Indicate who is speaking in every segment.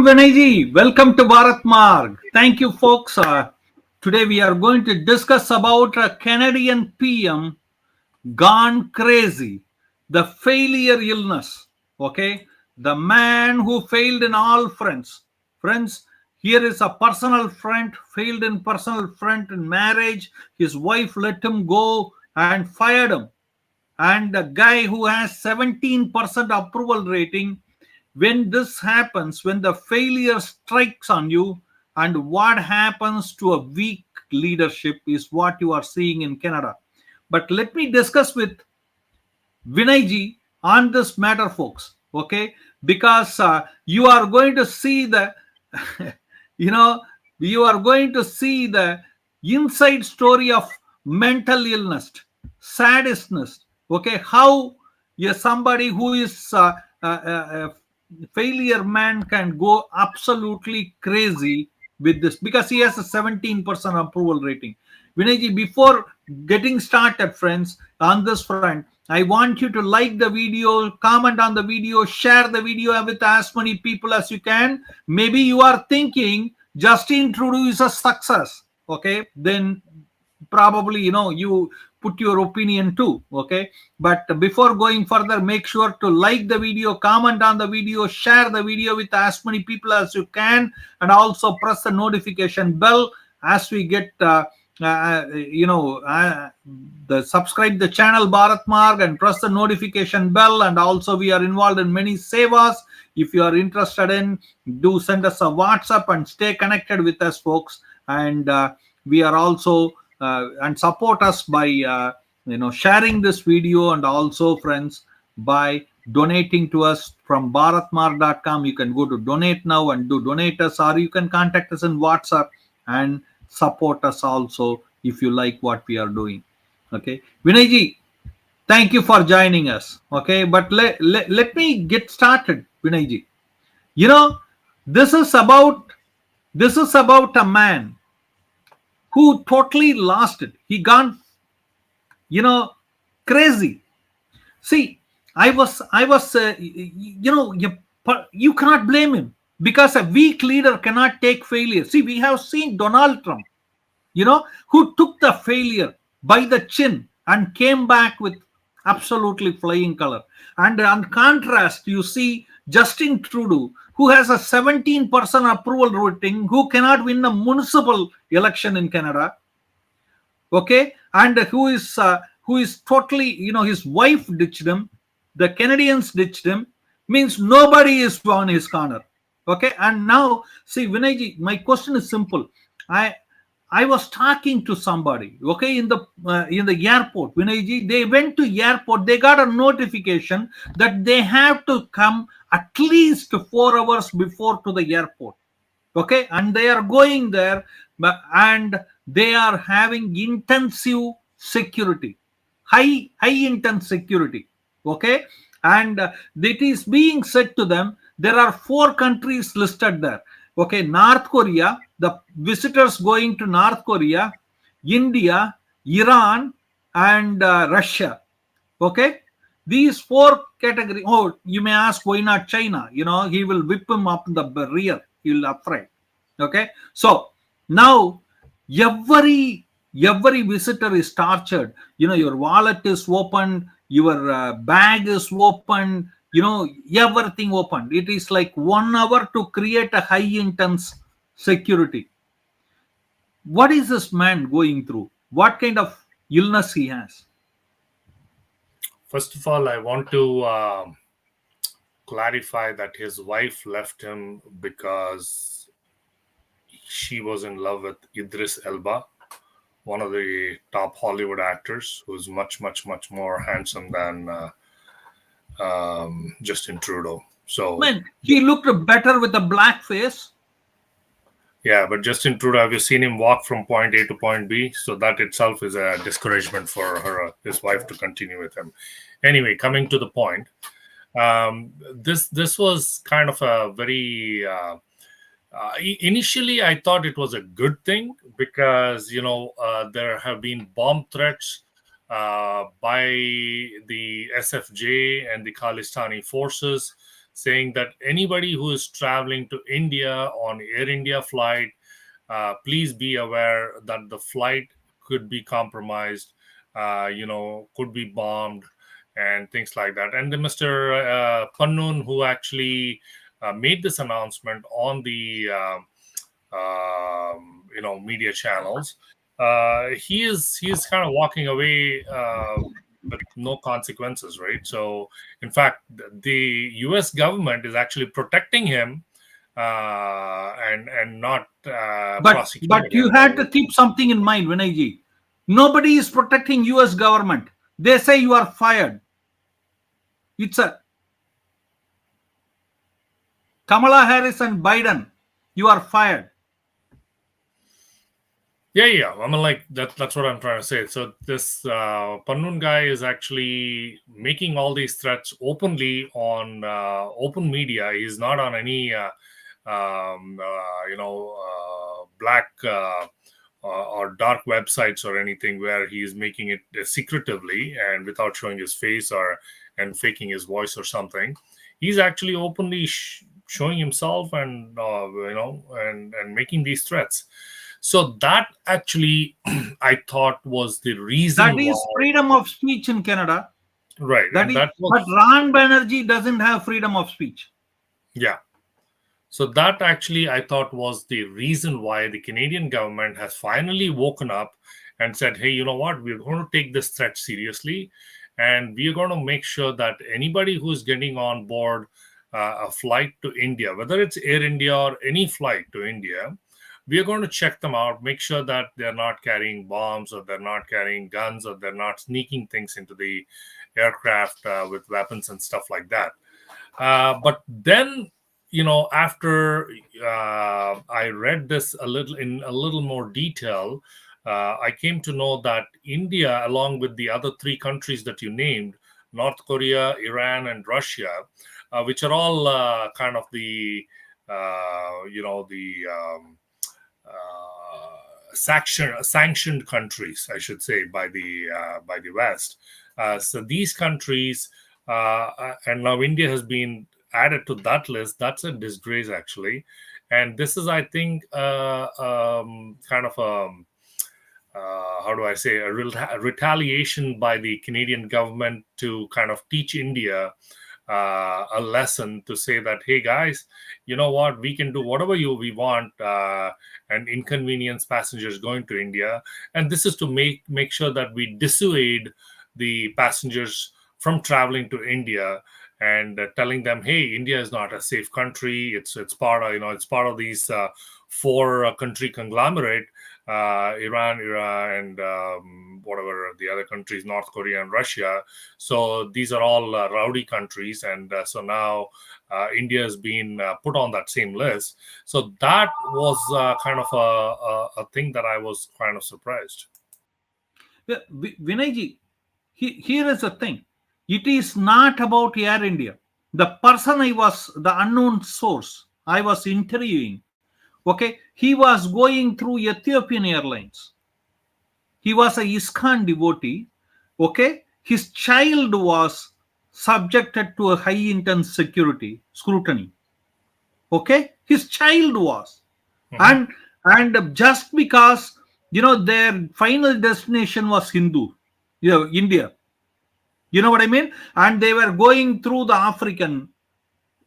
Speaker 1: Vinay Ji. Welcome to Bharat Marg. Thank you, folks. Today we are going to discuss about a Canadian PM gone crazy, the failure illness. Okay, the man who failed in all fronts. Friends, here is a personal front, failed in personal front in marriage. His wife let him go and fired him. And a guy who has 17% approval rating, when this happens, when the failure strikes on you, and what happens to a weak leadership is what you are seeing in Canada. But let me discuss with Vinay Ji on this matter, folks. Okay, because you are going to see the, you know, you are going to see the inside story of mental illness, sadistness. Okay, how somebody who is failure man can go absolutely crazy with this because he has a 17% approval rating. Vinay Ji, before getting started, friends, on this front, I want you to like the video, comment on the video, share the video with as many people as you can. Maybe you are thinking Justin Trudeau is a success. Okay, then probably you put your opinion too. Okay, but before going further, make sure to like the video, comment on the video, share the video with as many people as you can, and also press the notification bell as we get the subscribe the channel Bharat Marg and press the notification bell. And also we are involved in many sevas. If you are interested in, do send us a WhatsApp and stay connected with us, folks. And we are also and support us by sharing this video, and also, friends, by donating to us from bharatmarg.com. You can go to donate now and do donate us, or you can contact us in WhatsApp and support us also if you like what we are doing. Okay, Vinay Ji, thank you for joining us. Okay, but let me get started, Vinay Ji. This is about a man who totally lost it. He gone crazy. See, you cannot blame him, because a weak leader cannot take failure. See, we have seen Donald Trump, who took the failure by the chin and came back with absolutely flying color. And on contrast, you see Justin Trudeau, who has a 17% approval rating, who cannot win a municipal election in Canada. Okay, and who is totally, his wife ditched him, the Canadians ditched him, means nobody is on his corner. Okay, and now see, Vinay Ji, my question is simple. I was talking to somebody, okay, in the airport, Vinay Ji. They went to airport, they got a notification that they have to come at least 4 hours before to the airport. Okay, and they are going there, and they are having intensive security, high intense security. Okay, and it is being said to them, there are 4 countries listed there. Okay, North Korea, the visitors going to North Korea, India, Iran, and Russia. Okay, these 4 categories. Oh, you may ask, why not China? He will whip him up in the rear. He will afraid. Okay, so now every visitor is tortured. Your wallet is open, your bag is open, everything open. It is like 1 hour to create a high intense security. What is this man going through? What kind of illness he has?
Speaker 2: First of all, I want to clarify that his wife left him because she was in love with Idris Elba, one of the top Hollywood actors, who's much, much, much more handsome than Justin Trudeau. So,
Speaker 1: man, he looked better with a black face.
Speaker 2: Yeah, but Justin Trudeau, have you seen him walk from point A to point B? So that itself is a discouragement for his wife to continue with him. Anyway, coming to the point, this was kind of a very initially I thought it was a good thing, because there have been bomb threats by the SFJ and the Khalistani forces saying that anybody who is traveling to India on Air India flight, please be aware that the flight could be compromised, could be bombed and things like that. And the Mr. Pannun, who actually made this announcement on the media channels, he is kind of walking away with no consequences, right? So in fact, the US government is actually protecting him and not
Speaker 1: But
Speaker 2: prosecuting
Speaker 1: you
Speaker 2: him.
Speaker 1: had to keep something in mind, Vinay Ji. Nobody is protecting US government. They say you are fired. It's a Kamala Harris and Biden. You are fired.
Speaker 2: Yeah. I mean, like that's what I'm trying to say. So this Pannun guy is actually making all these threats openly on open media. He's not on any black or dark websites or anything where he is making it secretively and without showing his face and faking his voice or something. He's actually openly showing himself and and making these threats. So that actually I thought was the
Speaker 1: That
Speaker 2: reason why.
Speaker 1: is freedom of speech in Canada.
Speaker 2: Right,
Speaker 1: That
Speaker 2: and
Speaker 1: is,
Speaker 2: that
Speaker 1: but
Speaker 2: was,
Speaker 1: Ram Banerjee doesn't have freedom of speech.
Speaker 2: yeah. So that actually I thought was the reason why the Canadian government has finally woken up and said, hey, you know what, we're going to take this threat seriously, and we're going to make sure that anybody who's getting on board a flight to India, whether it's Air India or any flight to India, we are going to check them out, make sure that they're not carrying bombs or they're not carrying guns or they're not sneaking things into the aircraft with weapons and stuff like that. But then, after I read this a little more detail, I came to know that India, along with the other three countries that you named, North Korea, Iran, and Russia, which are all kind of the sanctioned countries, I should say, by the West. So these countries, and now India has been added to that list. That's a disgrace, actually, and this is, I think, kind of a how do I say, a retaliation by the Canadian government to kind of teach India a lesson, to say that, hey guys, you know what, we can do whatever we want and inconvenience passengers going to India, and this is to make sure that we dissuade the passengers from traveling to India, and telling them, hey, India is not a safe country. It's part of it's part of these four country conglomerate, Iran, and whatever the other countries, North Korea and Russia. So these are all rowdy countries, and so now India has been put on that same list. So that was kind of a thing that I was kind of surprised.
Speaker 1: Yeah, Vinay Ji, here is the thing. It is not about Air India. The person the unknown source I was interviewing, okay, he was going through Ethiopian Airlines. He was a ISKCON devotee, okay. His child was subjected to a high intense security scrutiny, okay. His child was,
Speaker 2: Mhm.
Speaker 1: and just because their final destination was India, you know what I mean, and they were going through the African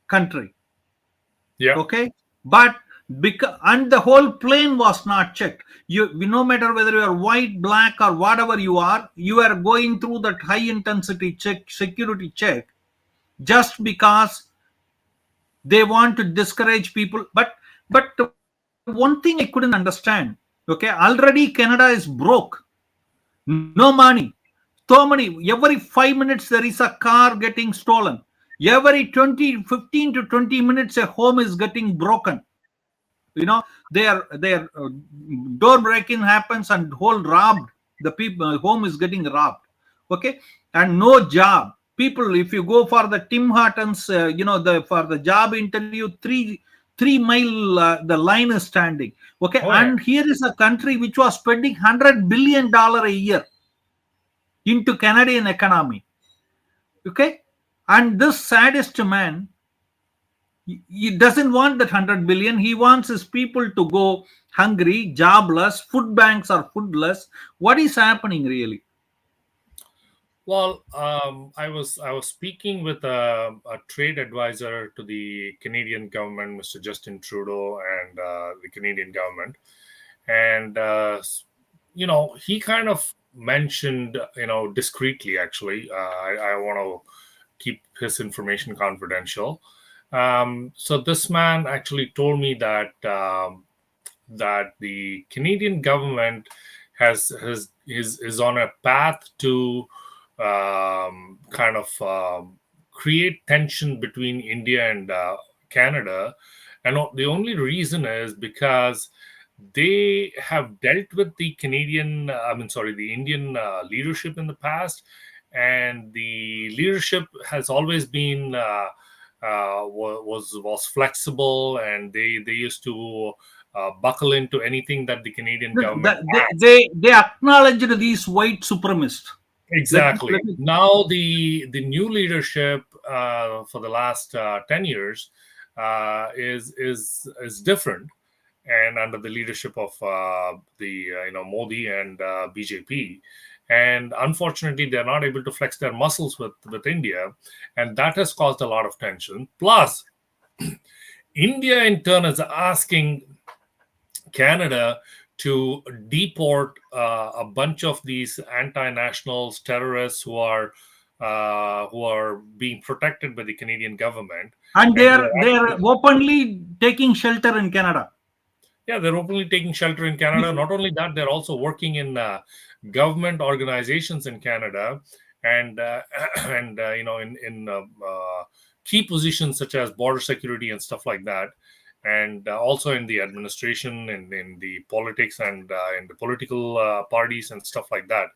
Speaker 1: country,
Speaker 2: Yeah.
Speaker 1: okay, but because and the whole plane was not checked. No matter whether you are white, black, or whatever you are going through that high intensity security check, just because they want to discourage people. But one thing I couldn't understand, okay, already Canada is broke, no money, so many, every 5 minutes there is a car getting stolen, every 15 to 20 minutes a home is getting broken, their door breaking happens and whole robbed, the people home is getting robbed, okay, and no job. People, if you go for the Tim Hortons, for the job interview, 3 mile the line is standing, okay.
Speaker 2: Oh yeah.
Speaker 1: And here is a country which was spending $100 billion a year into Canadian economy, okay. And this sadist man, He doesn't want that 100 billion. He wants his people to go hungry, jobless, food banks are foodless. What is happening really?
Speaker 2: Well, I was speaking with a trade advisor to the Canadian government, Mr. Justin Trudeau, and the Canadian government, and he kind of mentioned, discreetly. Actually, I want to keep his information confidential. So this man actually told me that the Canadian government is on a path to kind of create tension between India and Canada, and the only reason is because they have dealt with the the Indian leadership in the past, and the leadership has always been was flexible, and they used to buckle into anything that the Canadian government asked.
Speaker 1: They acknowledged these white supremacists.
Speaker 2: Exactly.
Speaker 1: Let me
Speaker 2: Now the new leadership for the last 10 years is different, and under the leadership of the Modi and BJP, and unfortunately they're not able to flex their muscles with India, and that has caused a lot of tension. Plus, India in turn is asking Canada to deport a bunch of these anti-nationals, terrorists who are being protected by the Canadian government,
Speaker 1: and
Speaker 2: and
Speaker 1: they are openly taking shelter in Canada.
Speaker 2: yeah, they're openly taking shelter in Canada. Not only that, they're also working in government organizations in Canada, and in key positions such as border security and stuff like that, and also in the administration and in the politics and in the political parties and stuff like that.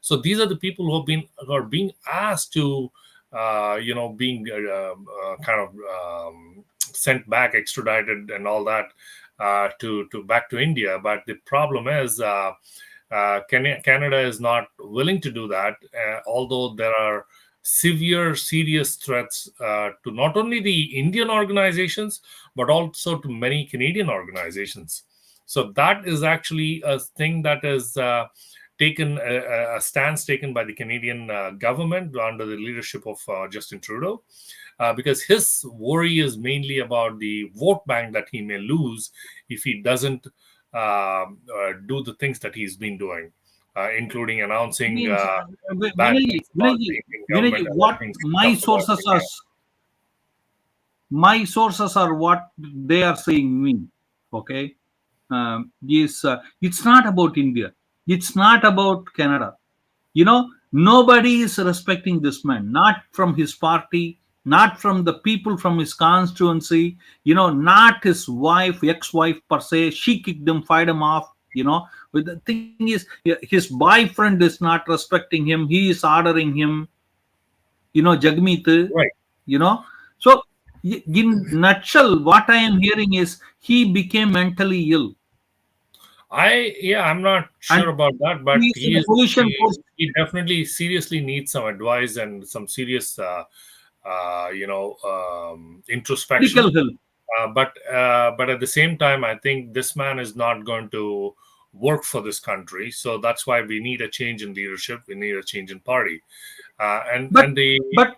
Speaker 2: So these are the people who are being asked to being kind of sent back, extradited, and all that to back to India. But the problem is Canada is not willing to do that, although there are serious threats to not only the Indian organizations but also to many Canadian organizations. So that is actually a thing that is taken a stance taken by the Canadian government under the leadership of Justin Trudeau, because his worry is mainly about the vote bank that he may lose if he doesn't do the things that he's been doing, including announcing
Speaker 1: Means
Speaker 2: bad things about the Indian government and
Speaker 1: what
Speaker 2: announcing stuff about India.
Speaker 1: my sources are what they are saying me. Okay, is it's not about India. It's not about Canada. Nobody is respecting this man, not from his party, not from the people from his constituency, not his wife, ex-wife per se. She kicked him, fired him off. But the thing is, his boyfriend is not respecting him. He is ordering him, Jagmeet,
Speaker 2: Right.
Speaker 1: So in nutshell, what I am hearing is he became mentally ill.
Speaker 2: I'm not
Speaker 1: And
Speaker 2: sure about that, but
Speaker 1: he is in a position for
Speaker 2: he definitely seriously needs some advice and some serious introspection.
Speaker 1: medical help.
Speaker 2: But at the same time, I think this man is not going to work for this country. So that's why we need a change in leadership. We need a change in party, and
Speaker 1: But
Speaker 2: and the
Speaker 1: but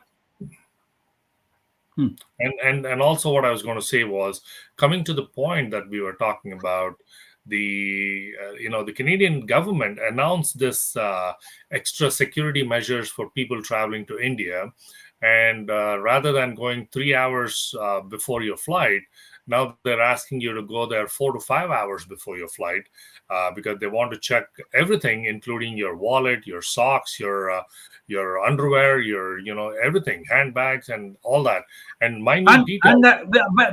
Speaker 2: and also what I was going to say was, coming to the point that we were talking about, the Canadian government announced this extra security measures for people traveling to India, and rather than going 3 hours before your flight, now they're asking you to go there 4 to 5 hours before your flight, because they want to check everything, including your wallet, your socks, your underwear, your everything, handbags, and all that, and minute details.
Speaker 1: and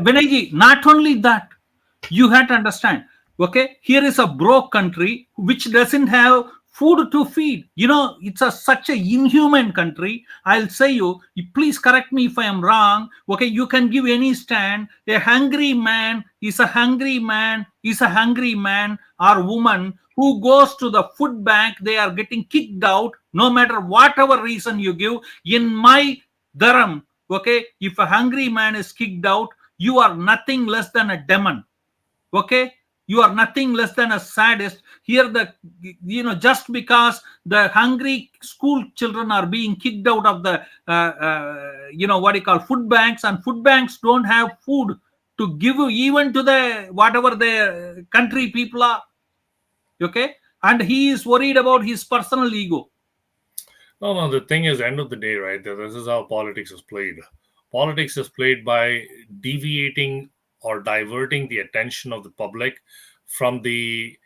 Speaker 1: Vinay Ji, not only that, you have to understand. Okay, here is a broke country which doesn't have food to feed. It's such a inhuman country. I'll say you please correct me if I am wrong. Okay, you can give any stand. A hungry man is a hungry man is a hungry man or woman who goes to the food bank. They are getting kicked out, no matter whatever reason you give. In my dharam, okay, if a hungry man is kicked out, you are nothing less than a demon. Okay, you are nothing less than a sadist. Here the, just because the hungry school children are being kicked out of the what you call food banks, and food banks don't have food to give even to the whatever the country people are. Okay, and he is worried about his personal ego.
Speaker 2: No. The thing is, end of the day, right? This is how politics is played. Politics is played by deviating or diverting the attention of the public from the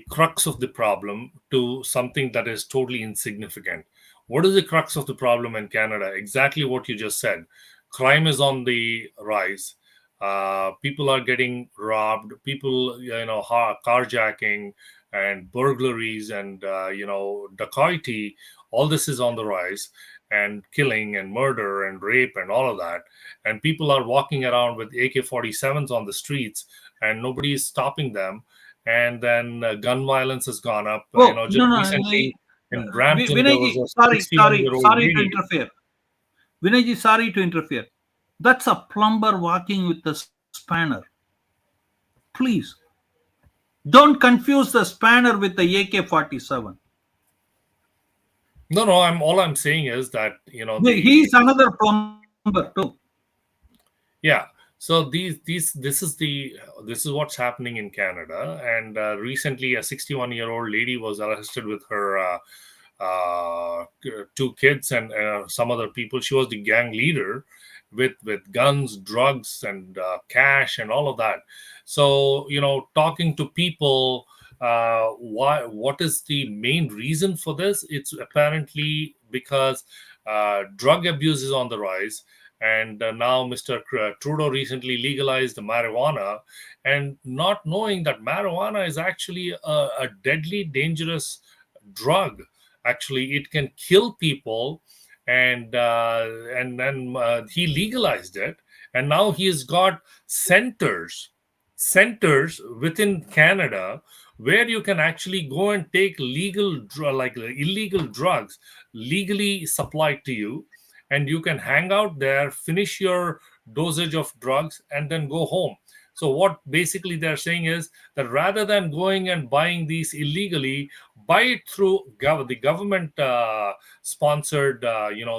Speaker 2: crux of the problem to something that is totally insignificant. What is the crux of the problem in Canada? Exactly what you just said. Crime is on the rise. People are getting robbed. People, carjacking and burglaries and dacoity. All this is on the rise, and killing and murder and rape and all of that. And people are walking around with AK-47s on the streets, and nobody is stopping them. And then gun violence has gone up.
Speaker 1: Oh,
Speaker 2: Just
Speaker 1: no, no,
Speaker 2: recently in Brampton, there was
Speaker 1: Vinayji,
Speaker 2: a
Speaker 1: sorry,
Speaker 2: 61
Speaker 1: sorry,
Speaker 2: year old
Speaker 1: sorry to
Speaker 2: lady.
Speaker 1: interfere. Vinayji, sorry to interfere. That's a plumber walking with a spanner. Please don't confuse the spanner with the AK-47.
Speaker 2: No, all I'm saying is that
Speaker 1: He's another plumber too.
Speaker 2: yeah. So this is what's happening in Canada. And recently, a 61-year-old lady was arrested with her two kids and some other people. She was the gang leader with guns, drugs, and cash and all of that. So talking to people, what is the main reason for this? It's apparently because drug abuse is on the rise. And now Mr. Trudeau recently legalized marijuana, and not knowing that marijuana is actually a deadly, dangerous drug. Actually, it can kill people, and then he legalized it, and now he's got centers within Canada where you can actually go and take illegal drugs legally supplied to you, and you can hang out there, finish your dosage of drugs, and then go home. So what basically they're saying is that rather than going and buying these illegally, buy it through the government sponsored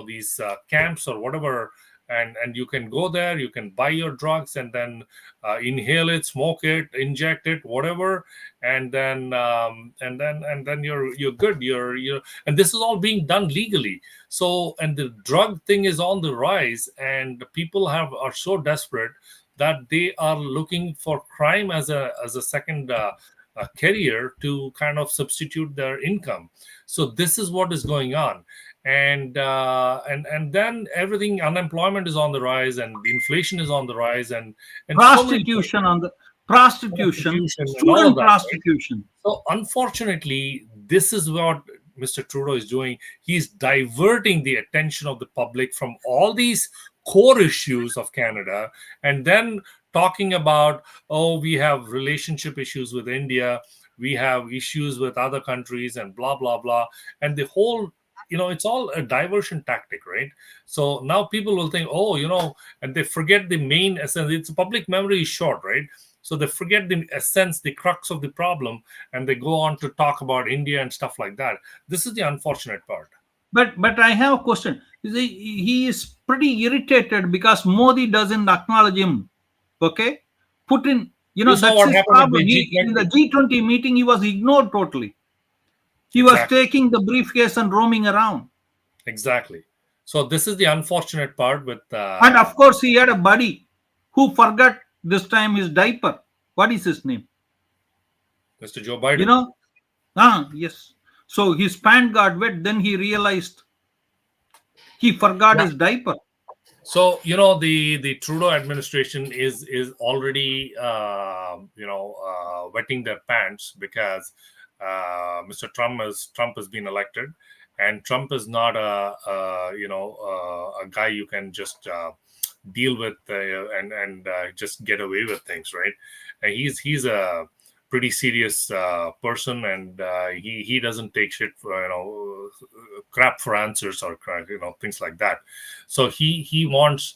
Speaker 2: these camps or whatever, and you can go there, you can buy your drugs, and then inhale it, smoke it, inject it, whatever, and then you're good. You're and this is all being done legally. So, and the drug thing is on the rise, and people are so desperate that they are looking for crime as a second career to kind of substitute their income. So this is what is going on. And then everything, unemployment is on the rise, and the inflation is on the rise, and so many
Speaker 1: Prostitution on the prostitution,
Speaker 2: prostitution and all of
Speaker 1: student
Speaker 2: that, right?
Speaker 1: prostitution.
Speaker 2: So unfortunately, this is what Mr. Trudeau is doing. He's diverting the attention of the public from all these core issues of Canada, and then talking about, oh, we have relationship issues with India, we have issues with other countries, and blah blah blah. And the whole, it's all a diversion tactic, right? So now people will think, oh, and they forget the main essence. It's public memory is short, right? So they forget the essence, the crux of the problem, and they go on to talk about India and stuff like that. This is the unfortunate part.
Speaker 1: But I have a question. You see, he is pretty irritated because Modi doesn't acknowledge him. Okay, Putin,
Speaker 2: You saw
Speaker 1: that's
Speaker 2: what
Speaker 1: his
Speaker 2: happened at
Speaker 1: problem.
Speaker 2: the
Speaker 1: In the
Speaker 2: G20.
Speaker 1: G20 meeting, he was ignored totally. He was
Speaker 2: Exactly.
Speaker 1: taking the briefcase and roaming around.
Speaker 2: Exactly. So this is the unfortunate part with
Speaker 1: And of course, he had a buddy who forgot this time his diaper. What is his name?
Speaker 2: Mr. Joe Biden.
Speaker 1: Yes. So his pant got wet. Then he realized he forgot
Speaker 2: Yeah.
Speaker 1: his diaper.
Speaker 2: So the Trudeau administration is already wetting their pants because Mr. Trump has been elected, and Trump is not a guy you can just deal with and just get away with things, right? And he's a pretty serious person, and he doesn't take shit for crap for answers or things like that. So he wants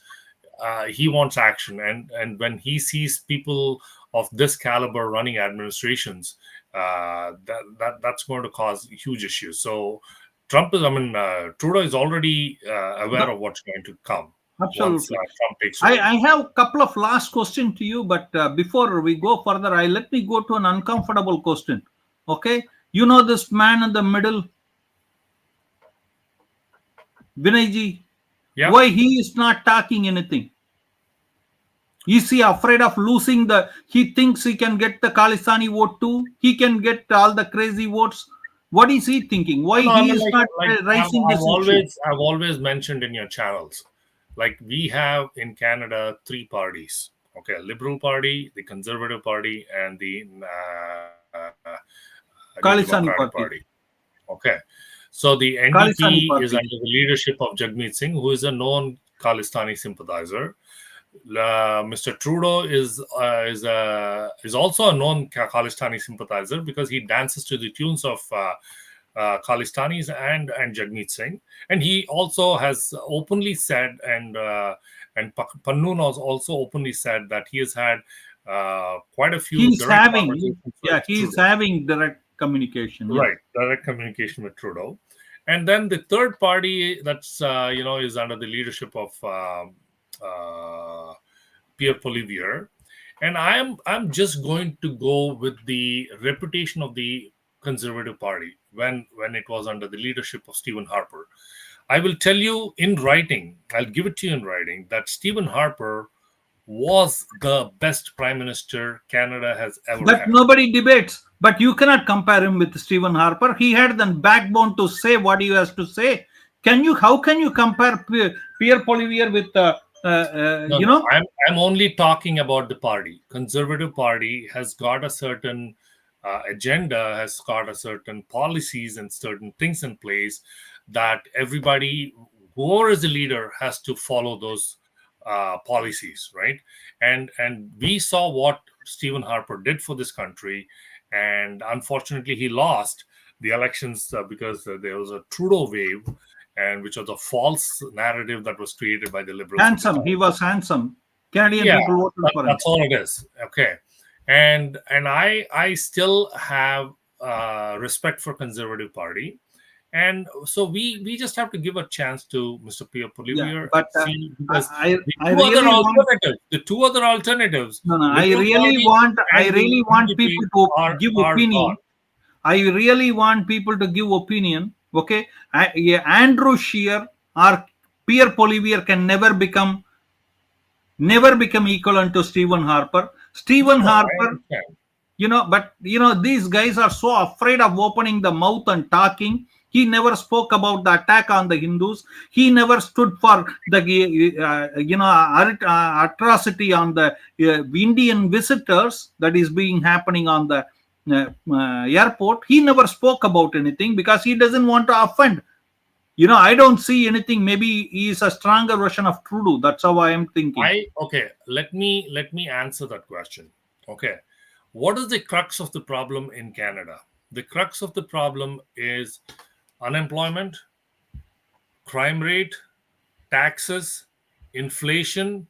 Speaker 2: he wants action, and when he sees people of this caliber running administrations, that's going to cause huge issues. So Trudeau is already aware
Speaker 1: No,
Speaker 2: of what's going to come once
Speaker 1: absolutely.
Speaker 2: Trump takes
Speaker 1: I,
Speaker 2: over.
Speaker 1: I have a couple of last question to you, but before we go further, let me go to an uncomfortable question. Okay, you know this man in the middle, Vinay Ji,
Speaker 2: Yeah.
Speaker 1: why he is not talking anything? Is he afraid of losing the? He thinks he can get the Khalistani vote too. He can get all the crazy votes. What is he thinking? Why
Speaker 2: No, I
Speaker 1: he
Speaker 2: mean,
Speaker 1: is not
Speaker 2: like
Speaker 1: raising this issue?
Speaker 2: I've always mentioned in your channels, like we have in Canada three parties. Okay, Liberal Party, the Conservative Party, and the Democratic
Speaker 1: Khalistani
Speaker 2: Party.
Speaker 1: party,
Speaker 2: Okay, so the NDP
Speaker 1: Khalistani
Speaker 2: is under
Speaker 1: party.
Speaker 2: the leadership of Jagmeet Singh, who is a known Khalistani sympathizer. Mr. Trudeau is also a known Khalistani sympathizer because he dances to the tunes of Khalistanis and Jagmeet Singh, and he also has openly said, and Pannoon has also openly said that he has had quite a few
Speaker 1: He's
Speaker 2: direct
Speaker 1: having,
Speaker 2: conversations with
Speaker 1: yeah, he's
Speaker 2: Trudeau.
Speaker 1: having direct communication. Yeah.
Speaker 2: Right, direct communication with Trudeau. And then the third party that's is under the leadership of Pierre Poilievre, and I'm just going to go with the reputation of the Conservative Party when it was under the leadership of Stephen Harper. I will tell you in writing, I'll give it to you in writing, that Stephen Harper was the best prime minister Canada has ever
Speaker 1: But
Speaker 2: had.
Speaker 1: nobody debates. But you cannot compare him with Stephen Harper. He had the backbone to say what he has to say. Can you? How can you compare Pierre Poilievre with
Speaker 2: No,
Speaker 1: you
Speaker 2: no.
Speaker 1: know?
Speaker 2: I'm only talking about the party. Conservative Party has got a certain agenda, has got a certain policies and certain things in place that everybody, whoever is the leader, has to follow those policies, right? And we saw what Stephen Harper did for this country, and unfortunately, he lost the elections because there was a Trudeau wave, and which was a false narrative that was created by the liberals at the
Speaker 1: Handsome.
Speaker 2: time.
Speaker 1: He was handsome. Canadian
Speaker 2: Yeah,
Speaker 1: people voted for him.
Speaker 2: that's all it is. Okay, and I still have respect for Conservative Party, and so we just have to give a chance to Mr. Pierre
Speaker 1: Yeah,
Speaker 2: Poilievre and
Speaker 1: but
Speaker 2: see, because
Speaker 1: I really want.
Speaker 2: the two other alternatives,
Speaker 1: No, no.
Speaker 2: Liberal Party
Speaker 1: I
Speaker 2: and
Speaker 1: really
Speaker 2: the
Speaker 1: want people
Speaker 2: NDP,
Speaker 1: to give
Speaker 2: are
Speaker 1: opinion.
Speaker 2: gone.
Speaker 1: I really want people to give opinion. Okay, yeah, Andrew Scheer or Pierre Poilievre can never become equivalent to Stephen Harper.
Speaker 2: No,
Speaker 1: Stephen
Speaker 2: no, I
Speaker 1: Harper,
Speaker 2: understand.
Speaker 1: but these guys are so afraid of opening the mouth and talking. He never spoke about the attack on the Hindus. He never stood for the atrocity on the Indian visitors that is being happening on the airport. He never spoke about anything because he doesn't want to offend. I don't see anything. Maybe he is a stronger version of Trudeau. That's how I am thinking.
Speaker 2: Okay, let me answer that question. Okay, what is the crux of the problem in Canada? The crux of the problem is unemployment, crime rate, taxes, inflation,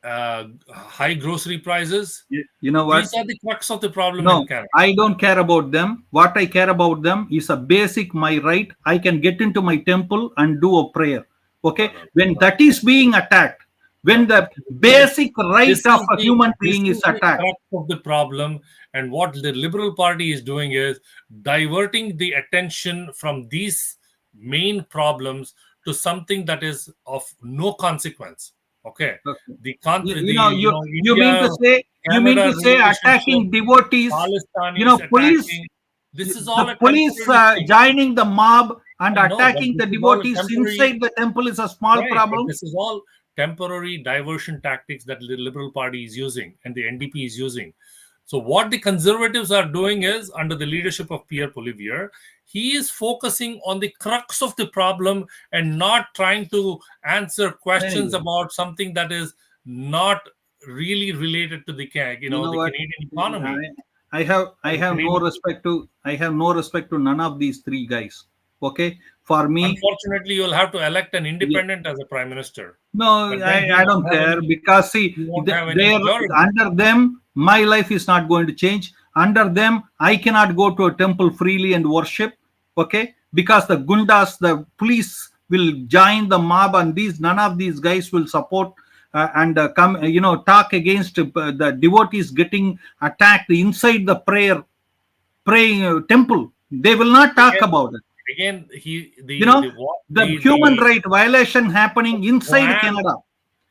Speaker 2: high grocery prices.
Speaker 1: You know
Speaker 2: These
Speaker 1: what?
Speaker 2: are the crux of the problem in
Speaker 1: No,
Speaker 2: Canada.
Speaker 1: I don't care about them. What I care about them is a basic my right. I can get into my temple and do a prayer.
Speaker 2: No,
Speaker 1: Okay,
Speaker 2: no,
Speaker 1: when
Speaker 2: no,
Speaker 1: that is being attacked, when
Speaker 2: no.
Speaker 1: the
Speaker 2: This,
Speaker 1: basic right
Speaker 2: this
Speaker 1: of
Speaker 2: is
Speaker 1: a
Speaker 2: the
Speaker 1: human
Speaker 2: this
Speaker 1: being is
Speaker 2: is the
Speaker 1: attacked.
Speaker 2: crux of the problem, and what the Liberal Party is doing is diverting the attention from these main problems to something that is of no consequence. Okay,
Speaker 1: Okay.
Speaker 2: the
Speaker 1: You mean
Speaker 2: India
Speaker 1: to say
Speaker 2: Canada relationship,
Speaker 1: attacking devotees?
Speaker 2: Palestinians
Speaker 1: Police,
Speaker 2: attacking. This is all
Speaker 1: the
Speaker 2: a
Speaker 1: police
Speaker 2: temporary thing.
Speaker 1: joining the mob and
Speaker 2: I know, but
Speaker 1: attacking
Speaker 2: this
Speaker 1: the
Speaker 2: is all a
Speaker 1: devotees
Speaker 2: temporary.
Speaker 1: inside the temple is a small
Speaker 2: Right, but
Speaker 1: problem.
Speaker 2: this is all temporary diversion tactics that the Liberal Party is using and the NDP is using. So, what the Conservatives are doing is, under the leadership of Pierre Poilievre, he is focusing on the crux of the problem and not trying to answer questions
Speaker 1: Anyway,
Speaker 2: about something that is not really related to the
Speaker 1: you know
Speaker 2: the
Speaker 1: what?
Speaker 2: Canadian economy
Speaker 1: I have
Speaker 2: or
Speaker 1: I
Speaker 2: the
Speaker 1: have no
Speaker 2: Canadian.
Speaker 1: respect to none of these three guys. Okay, For me,
Speaker 2: Unfortunately, you'll have to elect an independent as a prime minister.
Speaker 1: no,
Speaker 2: But then he
Speaker 1: I
Speaker 2: won't
Speaker 1: don't
Speaker 2: have
Speaker 1: care,
Speaker 2: any.
Speaker 1: because see,
Speaker 2: He won't have any
Speaker 1: they are
Speaker 2: majority.
Speaker 1: under them. My life is not going to change. Under them, I cannot go to a temple freely and worship. Okay, because the gundas, the police will join the mob, and these none of these guys will support and come, talk against the devotees getting attacked inside the praying temple. They will not talk
Speaker 2: Again,
Speaker 1: about it.
Speaker 2: again,
Speaker 1: You know, the human
Speaker 2: the
Speaker 1: right violation happening inside
Speaker 2: plan.
Speaker 1: Canada.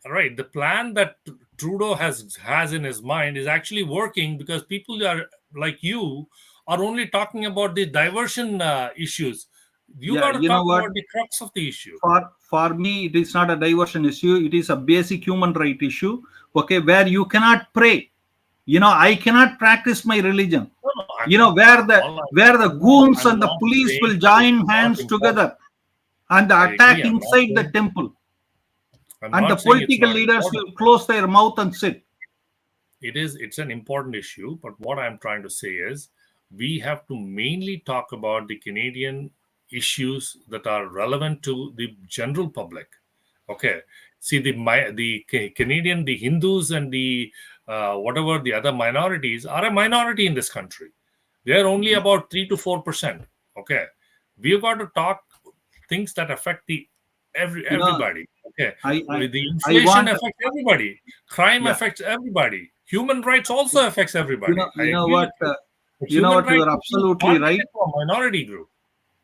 Speaker 2: Right, the plan that Trudeau has in his mind is actually working, because people are like you are only talking about the diversion issues. You
Speaker 1: Yeah,
Speaker 2: got to
Speaker 1: you know
Speaker 2: talk
Speaker 1: what?
Speaker 2: about the crux of the issue.
Speaker 1: For me, it is not a diversion issue. It is a basic human right issue. Okay, where you cannot pray. I cannot practice my religion.
Speaker 2: No, no,
Speaker 1: Where the goons
Speaker 2: I'm
Speaker 1: and the
Speaker 2: not
Speaker 1: police
Speaker 2: saying
Speaker 1: will
Speaker 2: that it's
Speaker 1: join
Speaker 2: not
Speaker 1: hands
Speaker 2: important.
Speaker 1: together and
Speaker 2: I
Speaker 1: attack
Speaker 2: agree.
Speaker 1: inside the temple,
Speaker 2: I'm
Speaker 1: and the
Speaker 2: not saying it's
Speaker 1: political
Speaker 2: not
Speaker 1: leaders
Speaker 2: important.
Speaker 1: will close their mouth and sit.
Speaker 2: It's an important issue, but what I'm trying to say is we have to mainly talk about the Canadian issues that are relevant to the general public. Okay, see, the Canadian, the Hindus and the whatever the other minorities are a minority in this country. They are only about 3 to 4%. Okay, we've got to talk things that affect the
Speaker 1: You know,
Speaker 2: everybody. Okay,
Speaker 1: I I,
Speaker 2: with the
Speaker 1: I
Speaker 2: inflation
Speaker 1: want,
Speaker 2: affects everybody, crime
Speaker 1: yeah.
Speaker 2: affects everybody, human rights also affects everybody. I
Speaker 1: You know
Speaker 2: agree with
Speaker 1: what?
Speaker 2: you, but human
Speaker 1: You
Speaker 2: rights
Speaker 1: are
Speaker 2: is being
Speaker 1: absolutely right.
Speaker 2: targeted to a minority group.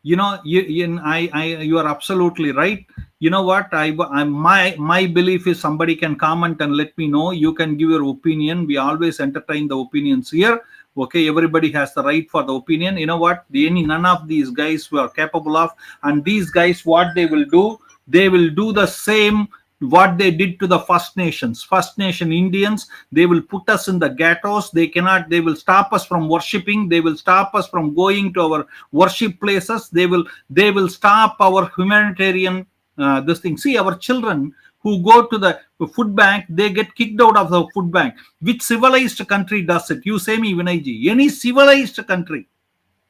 Speaker 1: You are absolutely right. You know what? My belief is, somebody can comment and let me know. You can give your opinion. We always entertain the opinions here. Okay, everybody has the right for the opinion. You know what? None of these guys were capable of, and these guys, what they will do, they will do the same what they did to the First Nation Indians. They will put us in the ghettos. They will stop us from worshiping. They will stop us from going to our worship places. They will stop our humanitarian this thing. See, our children who go to the food bank, they get kicked out of the food bank. Which civilized country does it? You say me, Vinay Ji. Any civilized country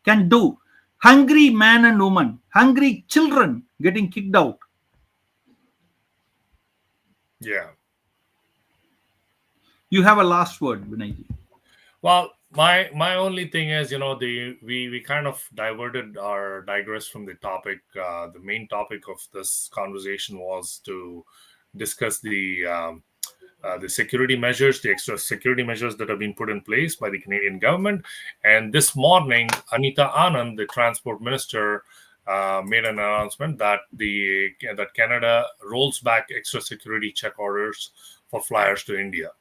Speaker 1: can do. Hungry man and woman, hungry children getting kicked out.
Speaker 2: Yeah.
Speaker 1: You have a last word, Vinay Ji.
Speaker 2: Well, my only thing is, we kind of diverted or digressed from the topic. The main topic of this conversation was to discuss the security measures, the extra security measures that have been put in place by the Canadian government. And this morning, Anita Anand, the transport minister, made an announcement that that Canada rolls back extra security check orders for flyers to India.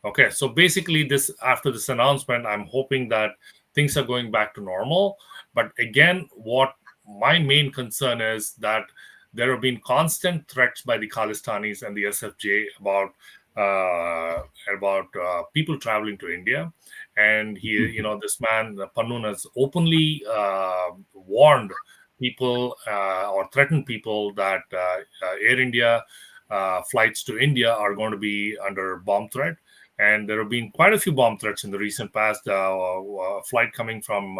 Speaker 2: Okay, so basically, after this announcement, I'm hoping that things are going back to normal. But again, what my main concern is that there have been constant threats by the Khalistanis and the SFJ about people traveling to India, and this man Pannun has openly warned people or threatened people that Air India flights to India are going to be under bomb threat. And there have been quite a few bomb threats in the recent past. A flight coming from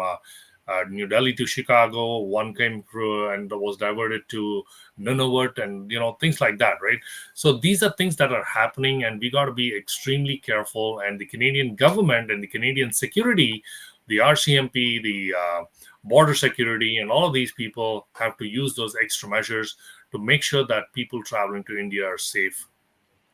Speaker 2: New Delhi to Chicago, one came through and was diverted to Nunavut, and things like that, right? So these are things that are happening, and we got to be extremely careful. And the Canadian government and the Canadian security, the RCMP, the border security, and all of these people have to use those extra measures to make sure that people traveling to India are safe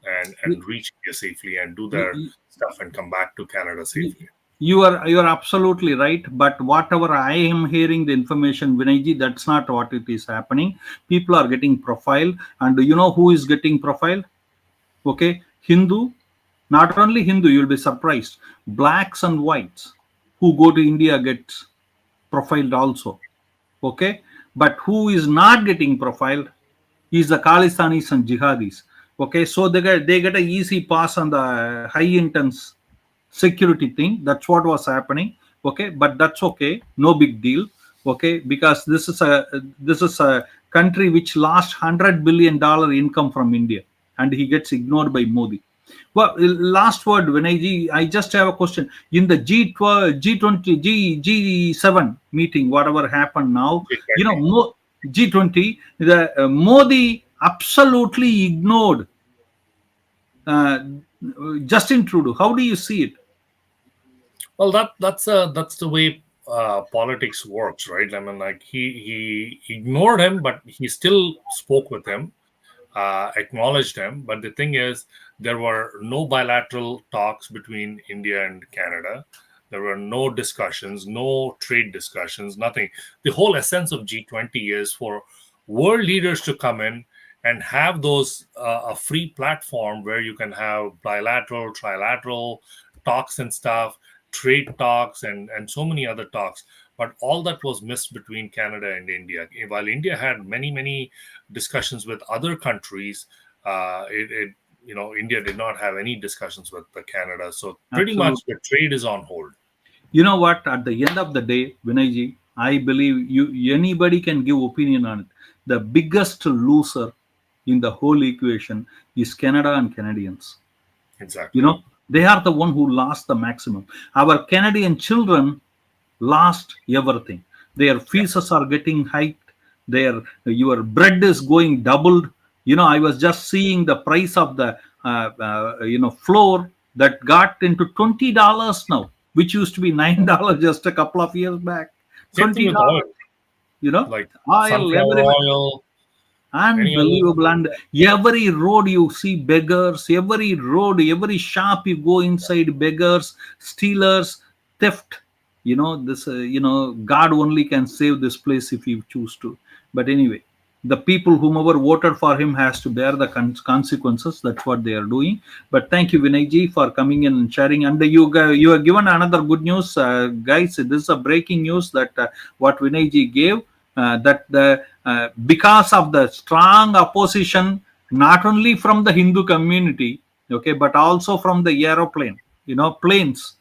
Speaker 2: and reach India safely and do their stuff and come back to Canada safely.
Speaker 1: You are absolutely right. But whatever I am hearing the information, Vinay Ji, that's not what it is happening. People are getting profiled, and you know who is getting profiled? Okay, Hindu. Not only Hindu, you'll be surprised. Blacks and whites who go to India gets profiled also. Okay, but who is not getting profiled is the Khalistanis and jihadis. Okay, so they get a easy pass on the high intense security thing. That's what was happening. Okay, but that's okay, no big deal. Okay, because this is a country which lost $100 billion income from India, and he gets ignored by Modi. Well, last word, Vinay Ji, I just have a question. In the G12, G20, G7 meeting, whatever happened now,
Speaker 2: Exactly.
Speaker 1: G20, the Modi absolutely ignored uh, Justin Trudeau. How do you see it?
Speaker 2: Well, that's the way politics works, right? I mean, like he ignored him, but he still spoke with him, acknowledged him. But the thing is, there were no bilateral talks between India and Canada. There were no discussions, no trade discussions, nothing. The whole essence of G20 is for world leaders to come in and have those a free platform where you can have bilateral, trilateral talks and stuff, trade talks, and so many other talks. But all that was missed between Canada and India. While India had many discussions with other countries, it India did not have any discussions with the Canada. So pretty much
Speaker 1: Absolutely.
Speaker 2: the trade is on hold.
Speaker 1: You know what? At the end of the day, Vinay ji, I believe anybody can give opinion on it. The biggest loser in the whole equation is Canada and Canadians. You
Speaker 2: Exactly.
Speaker 1: know, they are the one who lost the maximum. Our Canadian children lost everything. Their
Speaker 2: Yeah.
Speaker 1: fees are getting hiked. Your bread is going doubled. I was just seeing the price of the flour that got into $20 now, which used to be $9 just a couple of years back.
Speaker 2: Same thing with oil,
Speaker 1: $20. You know,
Speaker 2: like
Speaker 1: oil
Speaker 2: sunflower
Speaker 1: everywhere.
Speaker 2: oil, any other.
Speaker 1: Unbelievable. And every road you see beggars, every road, every shop you go inside, beggars, stealers, theft. God only can save this place if you choose to. But anyway, the people whomever voted for him has to bear the consequences. That's what they are doing. But thank you, Vinay ji, for coming in and sharing. And you are given another good news, guys. This is a breaking news that what Vinay ji gave, that the because of the strong opposition, not only from the Hindu community, okay, but also from the aeroplane, planes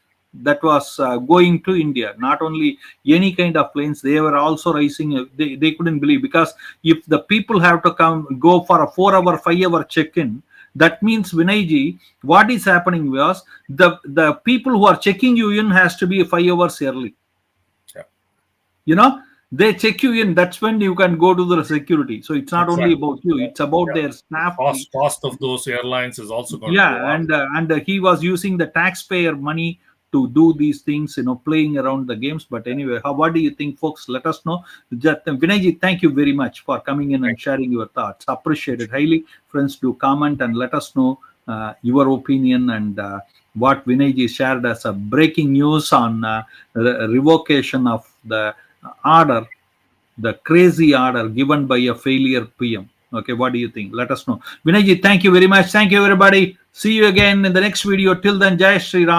Speaker 1: that was going to India. Not only any kind of planes, they were also rising. They couldn't believe, because if the people have to go for a 4 hour, 5 hour check-in, that means, Vinay ji, what is happening was the people who are checking you in has to be 5 hours early.
Speaker 2: Yeah,
Speaker 1: you know they check you in. That's when you can go to the security. So it's not only
Speaker 2: exactly.
Speaker 1: about you, it's about
Speaker 2: Yeah,
Speaker 1: their
Speaker 2: the
Speaker 1: staff.
Speaker 2: cost of those airlines is also going to go
Speaker 1: Yeah,
Speaker 2: up.
Speaker 1: and he was using the taxpayer money to do these things, playing around the games. But anyway, what do you think, folks? Let us know. Vinay ji, thank you very much for coming in and
Speaker 2: Thank
Speaker 1: sharing your thoughts. Appreciated highly. Friends, do comment and let us know your opinion, and what Vinay ji shared as a breaking news on revocation of the order, the crazy order given by a failure PM. Okay, what do you think? Let us know. Vinayji, thank you very much. Thank you, everybody. See you again in the next video. Till then, Jai Sri Ram.